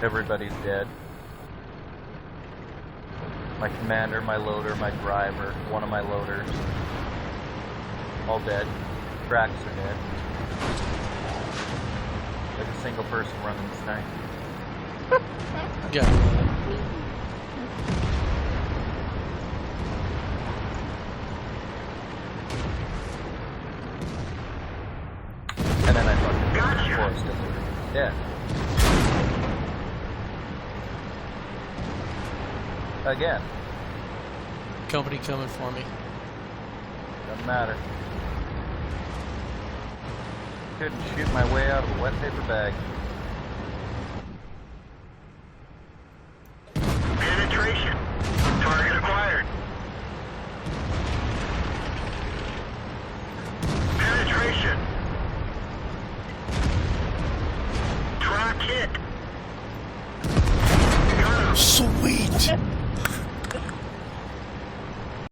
Everybody's dead. My commander, my loader, my driver, one of my loaders. All dead. Tracks are dead. Like a single person running this night. Yeah. And then I fucking forced it. Yeah. Again. Company coming for me. Doesn't matter. Couldn't shoot my way out of a wet paper bag. Penetration. Target acquired. Penetration. Track hit. Got him. Sweet!